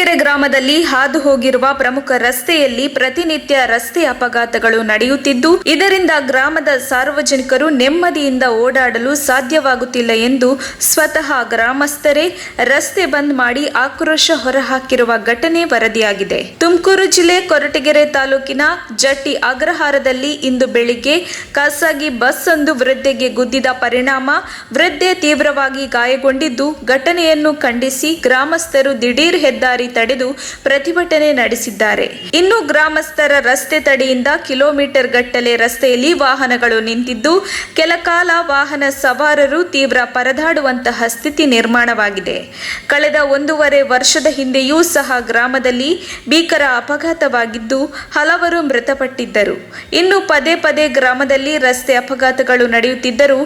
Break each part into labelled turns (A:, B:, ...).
A: ಕೊರಟಗೆರೆ ಗ್ರಾಮದಲ್ಲಿ ಹಾದು ಹೋಗಿರುವ ಪ್ರಮುಖ ರಸ್ತೆಯಲ್ಲಿ ಪ್ರತಿನಿತ್ಯ ರಸ್ತೆ ಅಪಘಾತಗಳು ನಡೆಯುತ್ತಿದ್ದು, ಇದರಿಂದ ಗ್ರಾಮದ ಸಾರ್ವಜನಿಕರು ನೆಮ್ಮದಿಯಿಂದ ಓಡಾಡಲು ಸಾಧ್ಯವಾಗುತ್ತಿಲ್ಲ ಎಂದು ಸ್ವತಃ ಗ್ರಾಮಸ್ಥರೇ ರಸ್ತೆ ಬಂದ್ ಮಾಡಿ ಆಕ್ರೋಶ ಹೊರಹಾಕಿರುವ ಘಟನೆ ವರದಿಯಾಗಿದೆ. ತುಮಕೂರು ಜಿಲ್ಲೆ ಕೊರಟಗೆರೆ ತಾಲೂಕಿನ ಜಟ್ಟಿ ಅಗ್ರಹಾರದಲ್ಲಿ ಇಂದು ಬೆಳಿಗ್ಗೆ ಖಾಸಗಿ ಬಸ್ ಒಂದು ವೃದ್ಧೆಗೆ ಗುದ್ದಿದ ಪರಿಣಾಮ ವೃದ್ಧೆ ತೀವ್ರವಾಗಿ ಗಾಯಗೊಂಡಿದ್ದು, ಘಟನೆಯನ್ನು ಖಂಡಿಸಿ ಗ್ರಾಮಸ್ಥರು ದಿಢೀರ್ ಹೆದ್ದಾರಿ ತಡೆದು ಪ್ರತಿಭಟನೆ ನಡೆಸಿದ್ದಾರೆ. ಇನ್ನು ಗ್ರಾಮಸ್ಥರ ರಸ್ತೆ ತಡೆಯಿಂದ ಕಿಲೋಮೀಟರ್ ಗಟ್ಟಲೆ ರಸ್ತೆಯಲ್ಲಿ ವಾಹನಗಳು ನಿಂತಿದ್ದು, ಕೆಲ ಕಾಲ ವಾಹನ ಸವಾರರು ತೀವ್ರ ಪರದಾಡುವಂತಹ ಸ್ಥಿತಿ ನಿರ್ಮಾಣವಾಗಿದೆ. ಕಳೆದ 1.5 ವರ್ಷದ ಹಿಂದೆಯೂ ಸಹ ಗ್ರಾಮದಲ್ಲಿ ಭೀಕರ ಅಪಘಾತವಾಗಿದ್ದು, ಹಲವರು ಮೃತಪಟ್ಟಿದ್ದರು. ಇನ್ನು ಪದೇ ಪದೇ ಗ್ರಾಮದಲ್ಲಿ ರಸ್ತೆ ಅಪಘಾತಗಳು ನಡೆಯುತ್ತಿದ್ದರೂ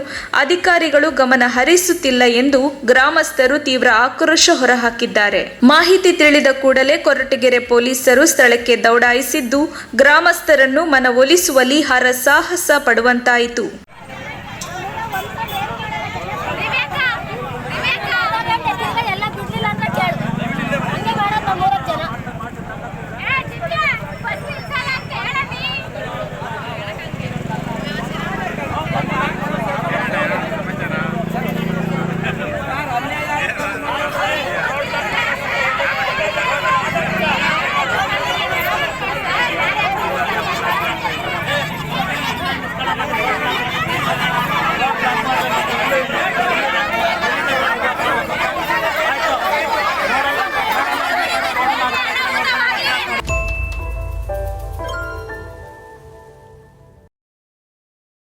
A: ಅಧಿಕಾರಿಗಳು ಗಮನ ಹರಿಸುತ್ತಿಲ್ಲ ಎಂದು ಗ್ರಾಮಸ್ಥರು ತೀವ್ರ ಆಕ್ರೋಶ ಹೊರಹಾಕಿದ್ದಾರೆ. ಮಾಹಿತಿ ತಿಳಿದ ಕೂಡಲೇ ಕೊರಟಗೆರೆ ಪೊಲೀಸರು ಸ್ಥಳಕ್ಕೆ ದೌಡಾಯಿಸಿದ್ದು, ಗ್ರಾಮಸ್ಥರನ್ನು ಮನವೊಲಿಸುವಲ್ಲಿ ಹರಸಾಹಸ ಪಡುವಂತಾಯಿತು.